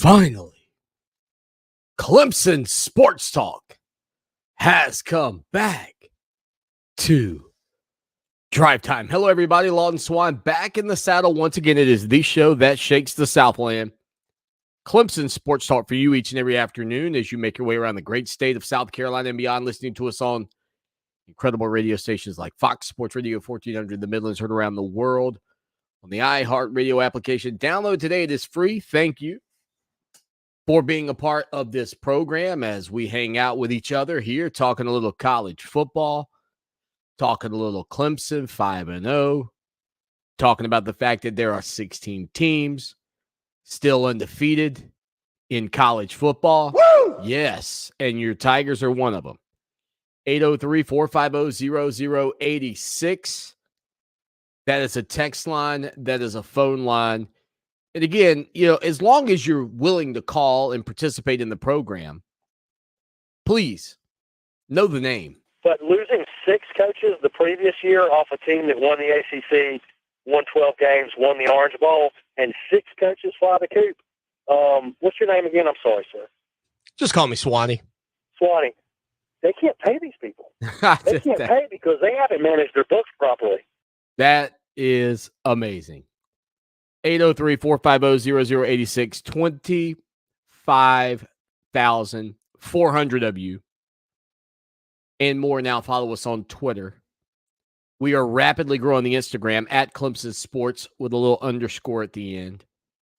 Finally, Clemson Sports Talk has come back to Drive Time. Hello, everybody. Lawton Swan back in the saddle once again. It is the show that shakes the Southland. Clemson Sports Talk for you each and every afternoon as you make your way around the great state of South Carolina and beyond, listening to us on incredible radio stations like Fox Sports Radio 1400, the Midlands, heard around the world on the iHeartRadio application. Download today. It is free. Thank you for being a part of this program as we hang out with each other here, talking a little college football, talking a little Clemson 5-0, talking about the fact that there are 16 teams still undefeated in college football. Woo! Yes, and your Tigers are one of them. 803-450-0086. That is a text line. That is a phone line. And again, as long as you're willing to call and participate in the program, please know the name. But losing 6 coaches the previous year off a team that won the ACC, won 12 games, won the Orange Bowl, and 6 coaches fly the coop. What's your name again? I'm sorry, sir. Just call me Swanny. Swanny. They can't pay these people. They can't pay because they haven't managed their books properly. That is amazing. 803-450-0086. 25,400 of you and more now follow us on Twitter. We are rapidly growing the Instagram at Clemson Sports with a little underscore at the end.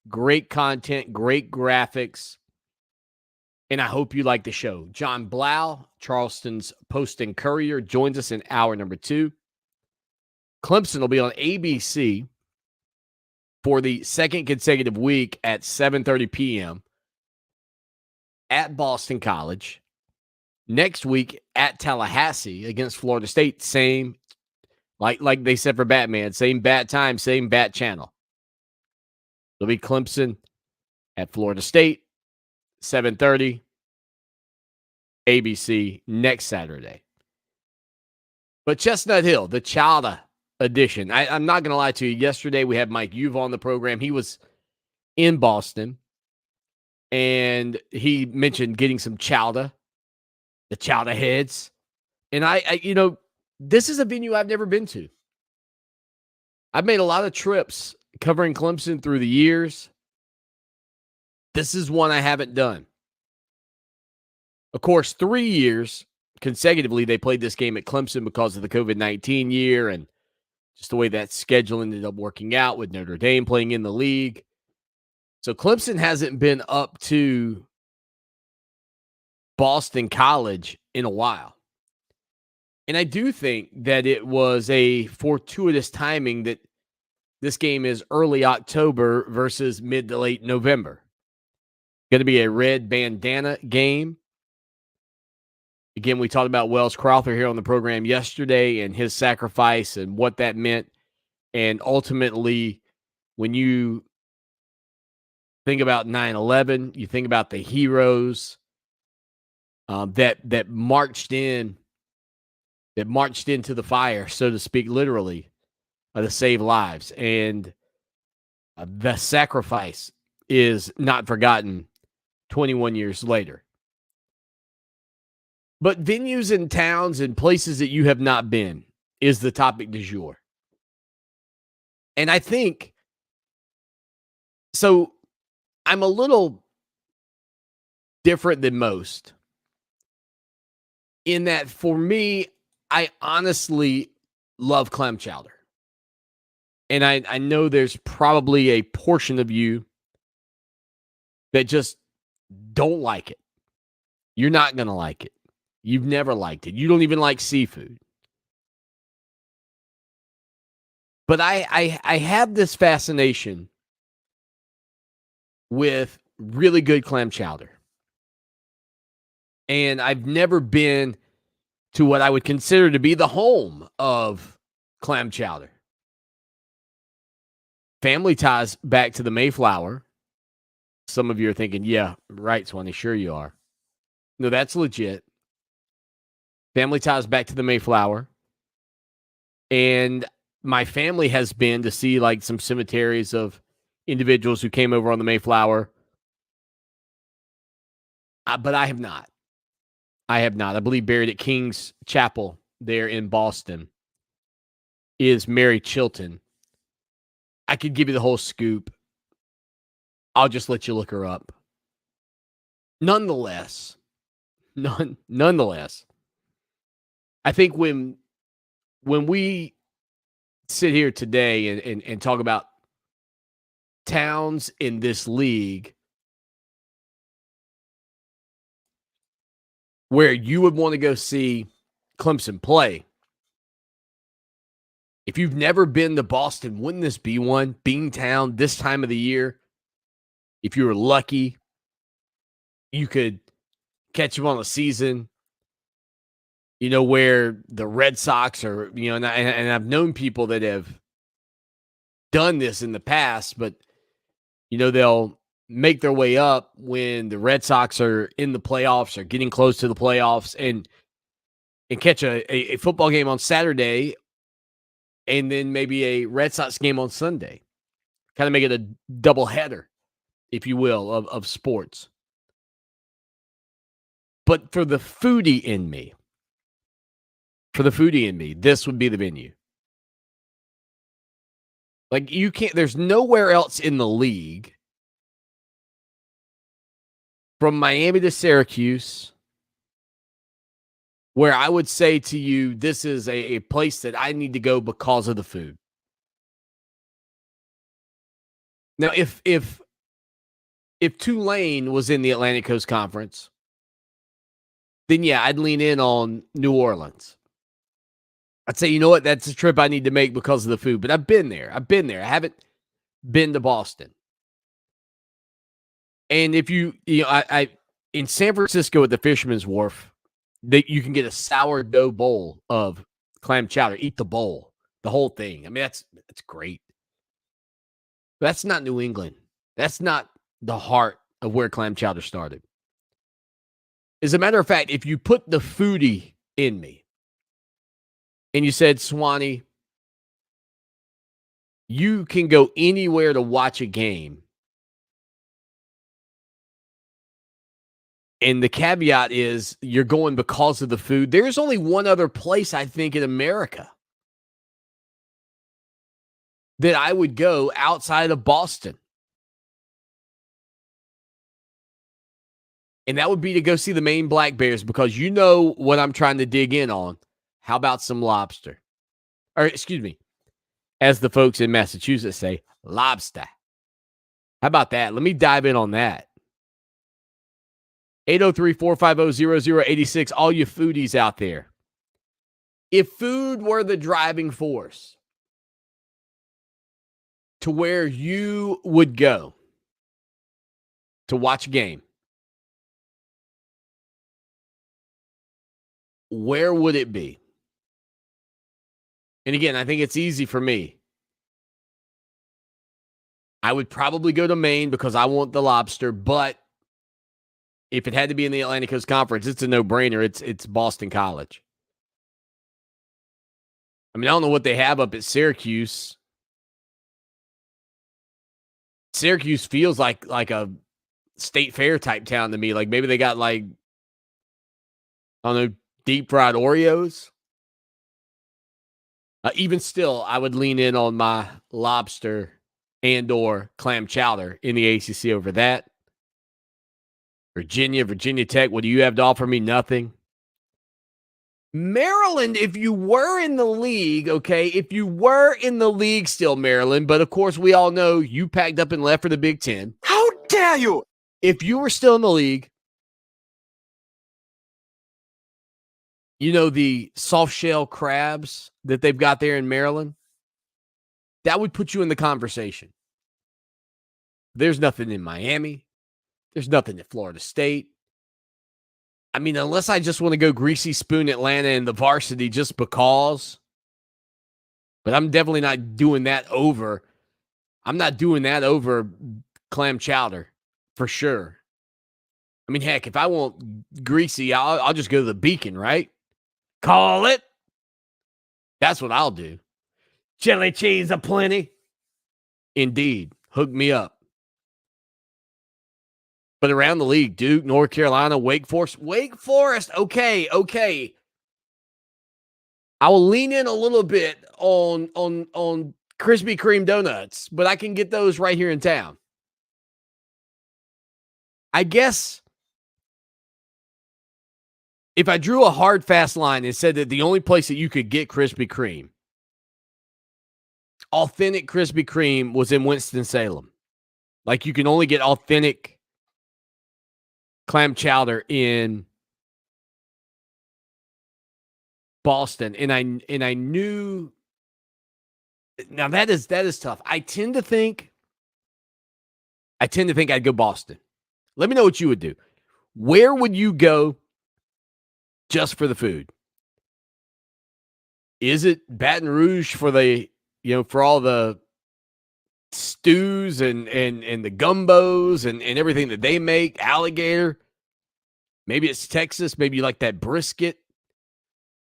Great content, great graphics, and I hope you like the show. John Blau, Charleston's Post and Courier, joins us in hour number 2. Clemson will be on ABC for the second consecutive week at 7:30 p.m. at Boston College. Next week at Tallahassee against Florida State. Same, like they said for Batman, same bat time, same bat channel. It'll be Clemson at Florida State, 7:30, ABC next Saturday. But Chestnut Hill, the Chowdah edition. I'm not going to lie to you. Yesterday we had Mike Uva on the program. He was in Boston, and he mentioned getting some Chowdah, the Chowdah Heads. And I this is a venue I've never been to. I've made a lot of trips covering Clemson through the years. This is one I haven't done. Of course, 3 years consecutively they played this game at Clemson because of the COVID-19 year and just the way that schedule ended up working out with Notre Dame playing in the league. So Clemson hasn't been up to Boston College in a while. And I do think that it was a fortuitous timing that this game is early October versus mid to late November. Going to be a red bandana game. Again, we talked about Wells Crowther here on the program yesterday and his sacrifice and what that meant. And ultimately, when you think about 9/11, you think about the heroes that marched into the fire, so to speak, literally, to save lives. And the sacrifice is not forgotten 21 years later. But venues and towns and places that you have not been is the topic du jour. And I think, so I'm a little different than most in that for me, I honestly love clam chowder. And I know there's probably a portion of you that just don't like it. You're not going to like it. You've never liked it. You don't even like seafood. But I have this fascination with really good clam chowder. And I've never been to what I would consider to be the home of clam chowder. Family ties back to the Mayflower. Some of you are thinking, yeah, right, Swanny, sure you are. No, that's legit. Family ties back to the Mayflower. And my family has been to see like some cemeteries of individuals who came over on the Mayflower But I have not. I believe buried at King's Chapel there in Boston is Mary Chilton. I could give you the whole scoop. I'll just let you look her up. Nonetheless, I think when we sit here today and talk about towns in this league where you would want to go see Clemson play, if you've never been to Boston, wouldn't this be one? Beantown, this time of the year, if you were lucky, you could catch them on a season, where the Red Sox are, and I've known people that have done this in the past, but, they'll make their way up when the Red Sox are in the playoffs or getting close to the playoffs and catch a football game on Saturday and then maybe a Red Sox game on Sunday. Kind of make it a double header, if you will, of sports. But for the foodie in me, this would be the venue. Like, you can't, there's nowhere else in the league from Miami to Syracuse where I would say to you, this is a place that I need to go because of the food. Now, if Tulane was in the Atlantic Coast Conference, then yeah, I'd lean in on New Orleans. I'd say, you know what, that's a trip I need to make because of the food. But I've been there. I haven't been to Boston. And if I in San Francisco at the Fisherman's Wharf, you can get a sourdough bowl of clam chowder. Eat the bowl, the whole thing. I mean, that's great. But that's not New England. That's not the heart of where clam chowder started. As a matter of fact, if you put the foodie in me and you said, Swanny, you can go anywhere to watch a game, and the caveat is you're going because of the food, there's only one other place, I think, in America that I would go outside of Boston. And that would be to go see the Maine Black Bears, because you know what I'm trying to dig in on. How about some lobster? Or, excuse me, as the folks in Massachusetts say, lobster. How about that? Let me dive in on that. 803-450-0086, all you foodies out there. If food were the driving force to where you would go to watch a game, where would it be? And again, I think it's easy for me. I would probably go to Maine because I want the lobster, but if it had to be in the Atlantic Coast Conference, it's a no-brainer. It's Boston College. I mean, I don't know what they have up at Syracuse. Syracuse feels like a state fair type town to me. Like maybe they got I don't know, deep fried Oreos. Even still, I would lean in on my lobster and or clam chowder in the ACC over that. Virginia Tech, what do you have to offer me? Nothing. Maryland, if you were in the league, okay, if you were in the league still, Maryland, but of course we all know you packed up and left for the Big Ten. How dare you? If you were still in the league, you know the soft shell crabs that they've got there in Maryland? That would put you in the conversation. There's nothing in Miami. There's nothing at Florida State. I mean, unless I just want to go greasy spoon Atlanta in the varsity just because. But I'm definitely not doing that over. I'm not doing that over clam chowder for sure. I mean, heck, if I want greasy, I'll just go to the Beacon, right? Call it. That's what I'll do. Chili cheese aplenty. Indeed. Hook me up. But around the league, Duke, North Carolina, Wake Forest. Okay. I will lean in a little bit on Krispy Kreme donuts, but I can get those right here in town. I guess if I drew a hard, fast line and said that the only place that you could get Krispy Kreme, authentic Krispy Kreme, was in Winston-Salem. Like, you can only get authentic clam chowder in Boston, and I knew. Now that is tough. I tend to think I'd go Boston. Let me know what you would do. Where would you go just for the food? Is it Baton Rouge for for all the stews and the gumbos and everything that they make, alligator? Maybe it's Texas. Maybe you like that brisket.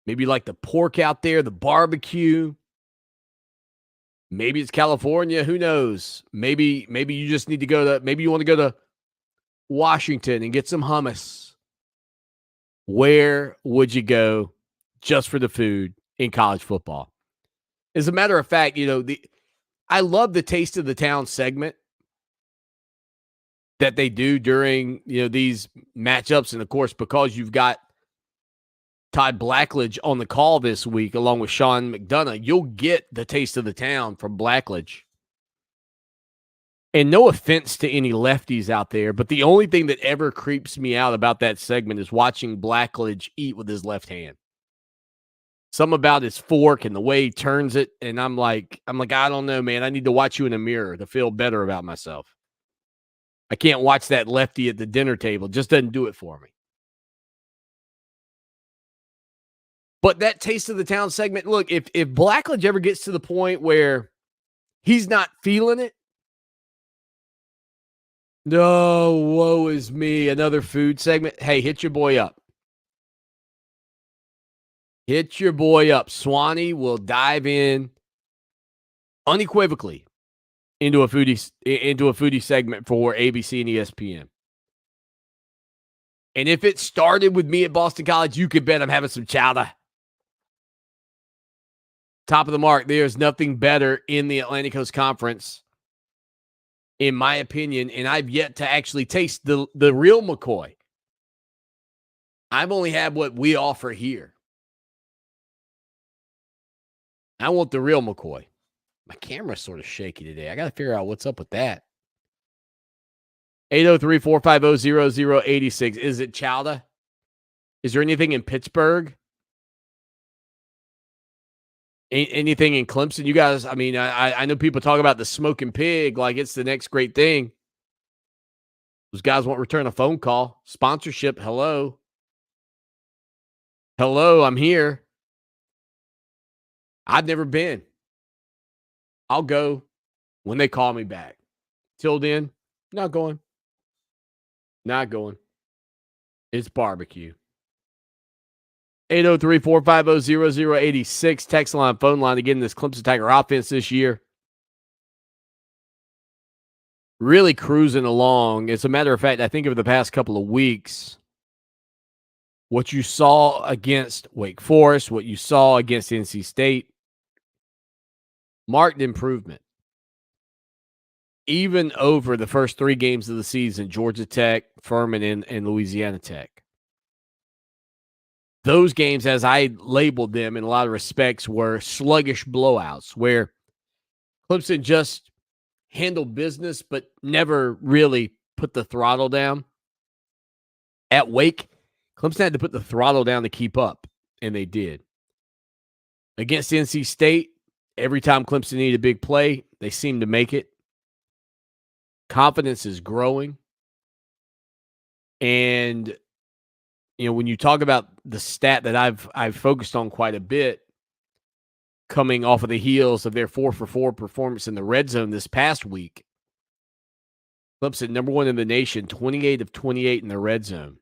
Maybe you like the pork out there, the barbecue. Maybe it's California. Who knows? Maybe you just need to go to, maybe you want to go to Washington and get some hummus. Where would you go just for the food in college football? As a matter of fact, I love the Taste of the Town segment that they do during, these matchups. And of course, because you've got Todd Blackledge on the call this week, along with Sean McDonough, you'll get the Taste of the Town from Blackledge. And no offense to any lefties out there, but the only thing that ever creeps me out about that segment is watching Blackledge eat with his left hand. Something about his fork and the way he turns it, and I'm like, I don't know, man. I need to watch you in a mirror to feel better about myself. I can't watch that lefty at the dinner table. It just doesn't do it for me. But that Taste of the Town segment, look, if Blackledge ever gets to the point where he's not feeling it, no, woe is me, another food segment. Hey, hit your boy up. Hit your boy up. Swanny will dive in unequivocally into a foodie segment for ABC and ESPN. And if it started with me at Boston College, you could bet I'm having some chowder. Top of the mark. There's nothing better in the Atlantic Coast Conference, in my opinion, and I've yet to actually taste the real McCoy. I've only had what we offer here. I want the real McCoy. My camera's sort of shaky today. I got to figure out what's up with that. 803-450-0086. Is it Chowdah? Is there anything in Pittsburgh? Anything in Clemson? You guys, I mean, I know people talk about the smoking pig like it's the next great thing. Those guys won't return a phone call. Sponsorship, hello. Hello, I'm here. I've never been. I'll go when they call me back. Till then, not going. Not going. It's barbecue. 803-450-0086. Text line, phone line. Again, this Clemson Tiger offense this year really cruising along. As a matter of fact, I think over the past couple of weeks, what you saw against Wake Forest, what you saw against NC State, marked improvement. Even over the first 3 games of the season, Georgia Tech, Furman, and Louisiana Tech. Those games, as I labeled them in a lot of respects, were sluggish blowouts where Clemson just handled business but never really put the throttle down. At Wake, Clemson had to put the throttle down to keep up, and they did. Against NC State, every time Clemson needed a big play, they seemed to make it. Confidence is growing. And when you talk about the stat that I've focused on quite a bit, coming off of the heels of their 4-for-4 performance in the red zone this past week, Clemson, number 1 in the nation, 28 of 28 in the red zone.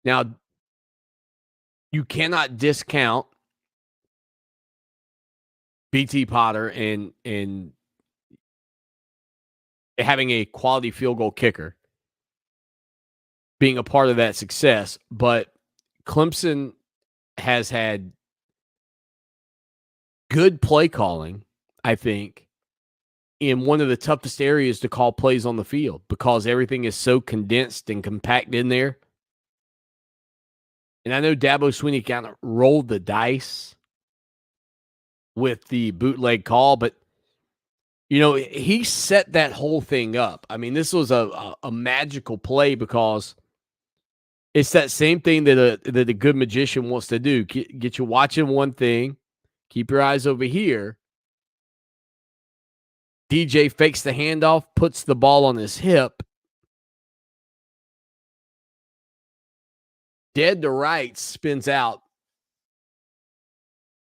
Now, you cannot discount BT Potter and having a quality field goal kicker. being a part of that success. But Clemson has had good play calling, I think, in one of the toughest areas to call plays on the field because everything is so condensed and compact in there. And I know Dabo Swanny kind of rolled the dice with the bootleg call, but he set that whole thing up. I mean, this was a magical play because it's that same thing that a good magician wants to do. Get you watching one thing, keep your eyes over here. DJ fakes the handoff, puts the ball on his hip. Dead to right, spins out.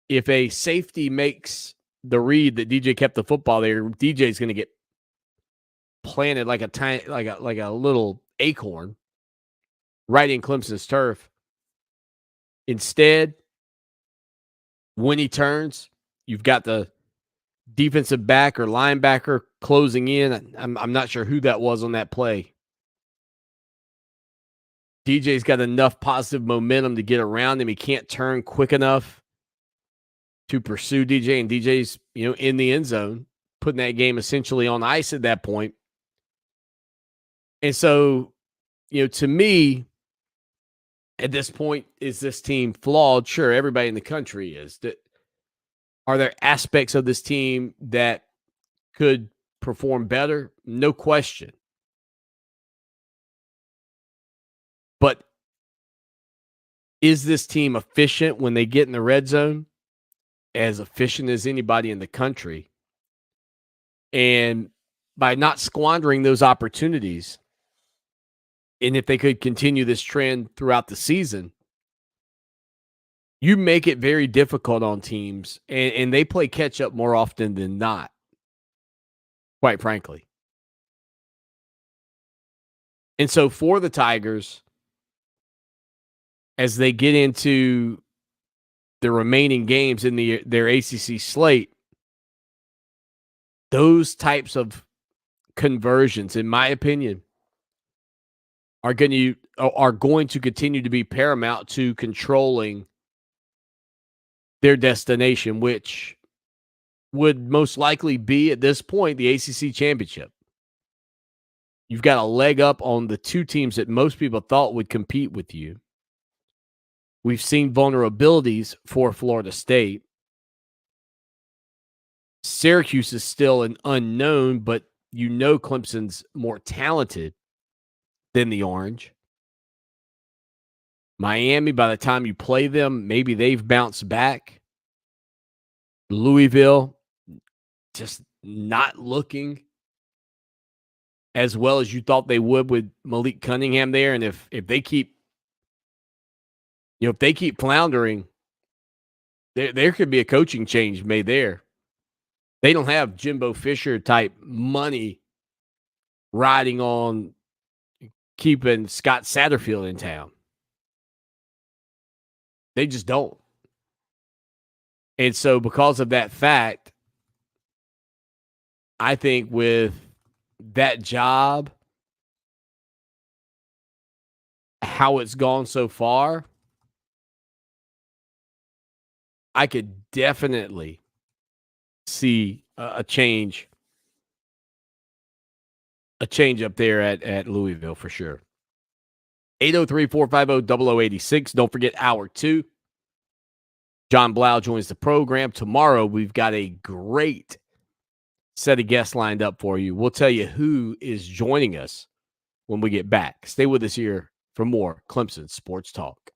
If a safety makes the read that DJ kept the football there, DJ's going to get planted like a little acorn right in Clemson's turf. Instead, when he turns, you've got the defensive back or linebacker closing in. I'm not sure who that was on that play. DJ's got enough positive momentum to get around him. He can't turn quick enough to pursue DJ, and DJ's, in the end zone, putting that game essentially on ice at that point. And so, to me, at this point, is this team flawed? Sure, everybody in the country is. Are there aspects of this team that could perform better? No question. But is this team efficient when they get in the red zone? As efficient as anybody in the country. And by not squandering those opportunities, and if they could continue this trend throughout the season, you make it very difficult on teams, and they play catch up more often than not, quite frankly. And so for the Tigers, as they get into the remaining games in their ACC slate, those types of conversions, in my opinion, are going to continue to be paramount to controlling their destination, which would most likely be at this point the ACC championship. You've got a leg up on the two teams that most people thought would compete with you. We've seen vulnerabilities for Florida State. Syracuse is still an unknown, but Clemson's more talented than the Orange. Miami, by the time you play them, maybe they've bounced back. Louisville, just not looking as well as you thought they would with Malik Cunningham there. And if they keep floundering, there could be a coaching change made there. They don't have Jimbo Fisher type money riding on keeping Scott Satterfield in town. They just don't. And so because of that fact, I think with that job, how it's gone so far, I could definitely see a change up there at Louisville for sure. 803-450-0086. Don't forget hour 2. John Blau joins the program. Tomorrow, we've got a great set of guests lined up for you. We'll tell you who is joining us when we get back. Stay with us here for more Clemson Sports Talk.